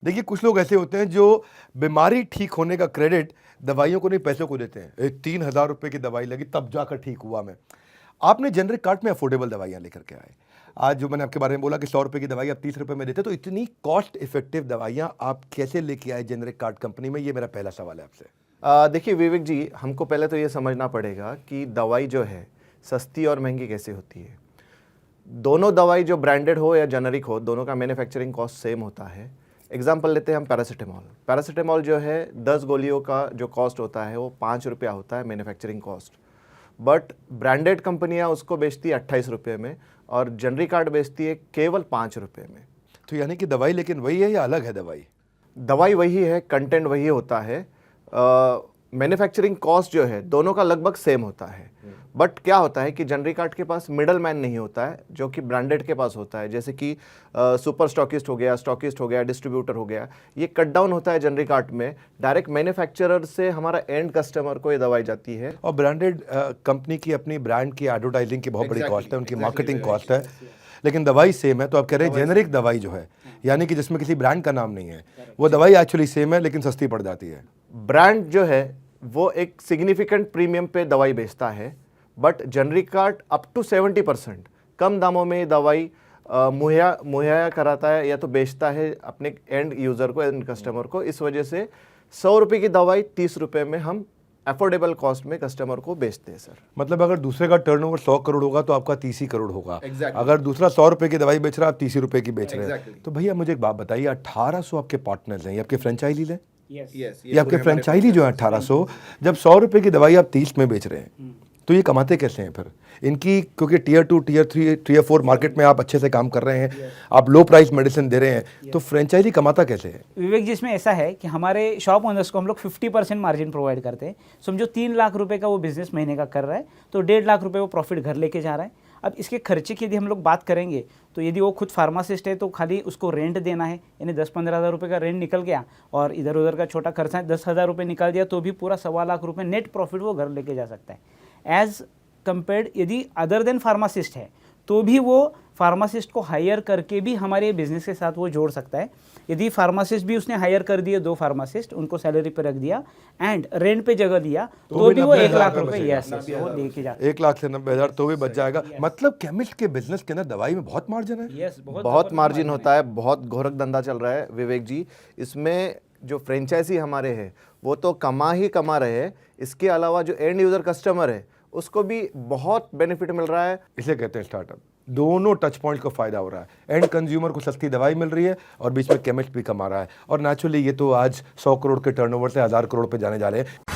देखिए कुछ लोग ऐसे होते हैं जो बीमारी ठीक होने का क्रेडिट दवाइयों को नहीं पैसों को देते हैं। 3,000 रुपए की दवाई लगी तब जाकर ठीक हुआ मैं। आपने जेनरिक कार्ड में अफोर्डेबल दवाइयाँ लेकर के आए। आज जो मैंने आपके बारे में बोला कि 100 रुपए की दवाई आप 30 रुपए में देते, तो इतनी कॉस्ट इफेक्टिव दवाइयाँ आप कैसे लेके आए जेनरिक कार्ड कंपनी में? ये मेरा पहला सवाल है आपसे। देखिए विवेक जी, हमको पहले तो ये समझना पड़ेगा कि दवाई जो है सस्ती और महंगी कैसे होती है। दोनों दवाई जो ब्रांडेड हो या जेनरिक हो, दोनों का मैन्युफैक्चरिंग कॉस्ट सेम होता है। एग्जाम्पल लेते हैं हम पैरासीटामॉल। पैरासीटामॉल जो है 10 गोलियों का जो कॉस्ट होता है वो 5 रुपया होता है मैन्युफैक्चरिंग कॉस्ट। बट ब्रांडेड कंपनियां उसको बेचती है 28 रुपये में और जेनरिक कार्ड बेचती है केवल 5 रुपये में। तो यानी कि दवाई लेकिन वही है या अलग है दवाई? दवाई वही है, कंटेंट वही होता है, मैन्युफैक्चरिंग कॉस्ट जो है दोनों का लगभग सेम होता है। बट क्या होता है कि जेनरिक कार्ड के पास मिडल मैन नहीं होता है जो कि ब्रांडेड के पास होता है। जैसे कि सुपर स्टॉकिस्ट हो गया, डिस्ट्रीब्यूटर हो गया, ये कट डाउन होता है जेनरिक कार्ड में। डायरेक्ट मैन्युफैक्चरर से हमारा एंड कस्टमर को ये दवाई जाती है। और ब्रांडेड कंपनी की अपनी ब्रांड की एडवर्टाइजिंग की बहुत बड़ी कॉस्ट है, उनकी मार्केटिंग कॉस्ट है, लेकिन दवाई सेम है। तो आप कह रहे हैं जेनरिक दवाई जो है यानी कि जिसमें किसी ब्रांड का नाम नहीं है, वो दवाई एक्चुअली सेम है लेकिन सस्ती पड़ जाती है। ब्रांड जो है वो एक सिग्निफिकेंट प्रीमियम पे दवाई बेचता है, but generic card up to 70% कम दामों में दवाई मुहैया कराता है या तो बेचता है अपने एंड यूज़र को, एंड कस्टमर को। इस वजह से 100 रुपये की दवाई 30 रुपये में हम अफोर्डेबल कॉस्ट में कस्टमर को बेचते हैं सर। मतलब अगर दूसरे का टर्नओवर 100 करोड़ होगा तो आपका 30 ही करोड़ होगा। Exactly. अगर दूसरा 100 रुपए की दवाई बेच रहा है, आप 30 रुपए की बेच रहे हैं। Exactly. तो भैया मुझे एक बात बताइए, 1800 आपके पार्टनर्स हैं, ये आपके फ्रेंचाइजीज हैं? Yes, ये आपके फ्रेंचाइजी जो है 1800, जब 100 रुपए की दवाई आप 30 में बेच रहे हैं तो ये कमाते कैसे हैं फिर इनकी? क्योंकि टियर 2, टियर 3, टियर 4 मार्केट में आप अच्छे से काम कर रहे हैं, आप लो प्राइस मेडिसिन दे रहे हैं, तो फ्रेंचाइजी कमाता कैसे है? विवेक जी, इसमें ऐसा है कि हमारे शॉप ओनर्स को हम लोग 50% मार्जिन प्रोवाइड करते हैं। समझो 3 लाख रुपए का वो बिजनेस महीने का कर रहा है तो 1.5 लाख रुपए वो प्रॉफिट घर लेके जा रहा है। अब इसके खर्चे की यदि हम लोग बात करेंगे तो यदि वो खुद फार्मासिस्ट है तो खाली उसको रेंट देना है, यानी 10-15 हज़ार रुपये का रेंट निकल गया और इधर उधर का छोटा खर्चा 10,000 रुपये निकाल दिया तो भी पूरा 1.25 लाख रुपये नेट प्रॉफिट वो घर लेके जा सकता है। एज़ कंपेयर्ड यदि अदर देन फार्मासिस्ट है तो भी वो फार्मासिस्ट को हायर करके भी हमारे बिजनेस के साथ वो जोड़ सकता है। यदि फार्मासिस्ट भी उसने हायर कर दिए 2 फार्मासिस्ट, उनको सैलरी पे रख दिया एंड रेंट पे जगह दिया तो भी वो 1 लाख रुपए वो लेके जाता है। 1 लाख से 90,000 तो भी बच जाएगा। मतलब केमिस्ट के बिजनेस के अंदर दवाई में बहुत मार्जिन है। बहुत मार्जिन होता है, बहुत घोरक धंधा चल रहा है विवेक जी। इसमें जो फ्रेंचाइजी हमारे हैं वो तो कमा रहे हैं, इसके अलावा जो एंड यूज़र कस्टमर है उसको भी बहुत बेनिफिट मिल रहा है। इसे कहते हैं स्टार्टअप। दोनों टच पॉइंट को फायदा हो रहा है, एंड कंज्यूमर को सस्ती दवाई मिल रही है और बीच में केमिस्ट भी कमा रहा है। और नेचुरली ये तो आज 100 करोड़ के टर्नओवर से 1000 करोड़ पे जाने जा रहे हैं।